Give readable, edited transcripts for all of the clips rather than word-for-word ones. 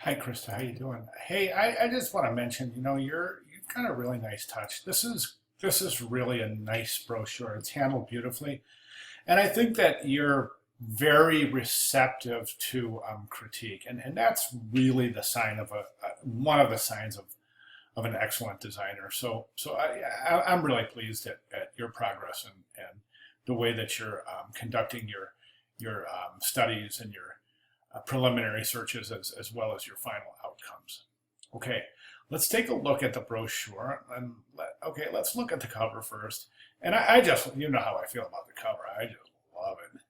Hi, Krista. How you doing? Hey, I just want to mention, you've got a really nice touch. This is really a nice brochure. It's handled beautifully, and I think that you're very receptive to critique, and that's really the sign of one of the signs of an excellent designer. So I'm really pleased at your progress and the way that you're conducting your studies and your preliminary searches as well as your final outcomes. Okay, let's take a look at the brochure. Okay, let's look at the cover first. And I just, you know how I feel about the cover. I just love it.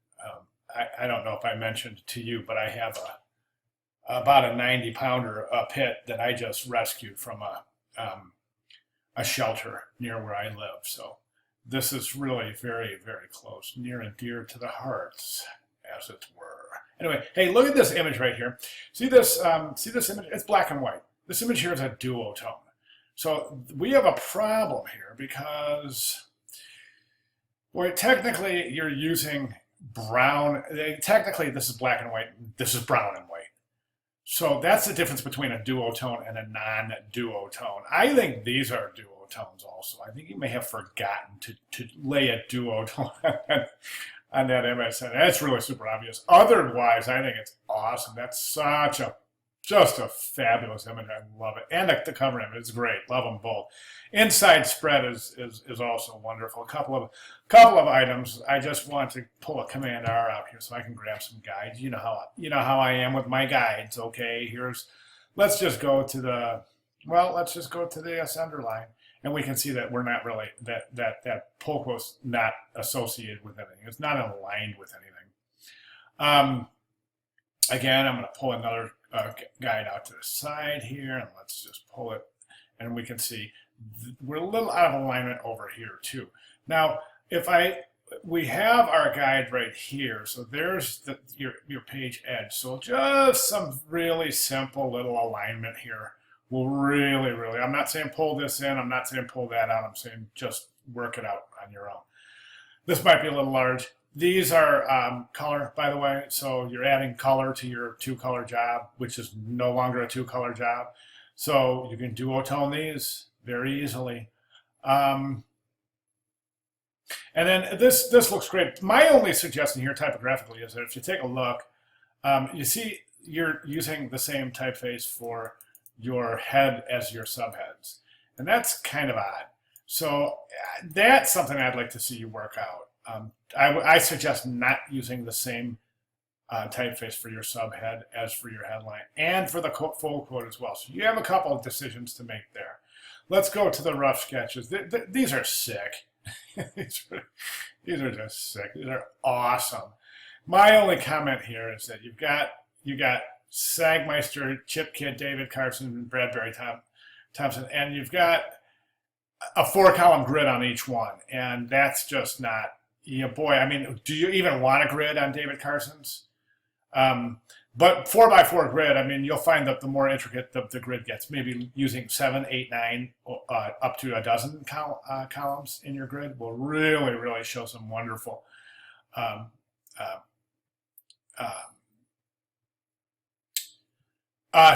I don't know if I mentioned to you, but I have about a 90-pounder pit that I just rescued from a shelter near where I live. So this is really very, very close, near and dear to the hearts, as it were. Anyway, hey, look at this image right here. See this? See this image? It's black and white. This image here is a duotone. So we have a problem here because, well, technically you're using brown. Technically, this is black and white. This is brown and white. So that's the difference between a duotone and a non-duotone. I think these are duotones also. I think you may have forgotten to lay a duotone on that image. And that's really super obvious. Otherwise, I think it's awesome. That's just a fabulous image. I love it. And the cover image is great. Love them both. Inside spread is also wonderful. A couple of items. I just want to pull a Command R out here so I can grab some guides. You know how I am with my guides. Okay, let's just go to the assembler line, and we can see that we're not really that pull quote's not associated with anything. It's not aligned with anything. Again, I'm going to pull another guide out to the side here, and let's just pull it, and we can see we're a little out of alignment over here too. Now, we have our guide right here, so there's your page edge. So just some really simple little alignment here will really, I'm not saying pull this in, I'm not saying pull that out, I'm saying just work it out on your own. This might be a little large. These are color, by the way, so you're adding color to your two-color job, which is no longer a two-color job. So you can duotone these very easily. And then this looks great. My only suggestion here typographically is that if you take a look, you see you're using the same typeface for your head as your subheads. And that's kind of odd. So that's something I'd like to see you work out. I suggest not using the same typeface for your subhead as for your headline and for the full quote as well. So you have a couple of decisions to make there. Let's go to the rough sketches. These are sick. these are just sick. These are awesome. My only comment here is that you got Sagmeister, Chip Kidd, David Carson, and Bradbury Thompson, and you've got a 4-column grid on each one, and that's just not. Boy, I mean, do you even want a grid on David Carson's? But 4x4 grid, I mean, you'll find that the more intricate the grid gets, maybe using 7, 8, 9, up to a dozen columns in your grid will really show some wonderful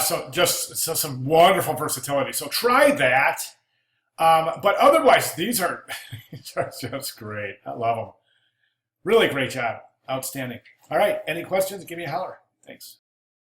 so some wonderful versatility. So try that. But otherwise, these are just great. I love them. Really great job. Outstanding. All right. Any questions? Give me a holler. Thanks.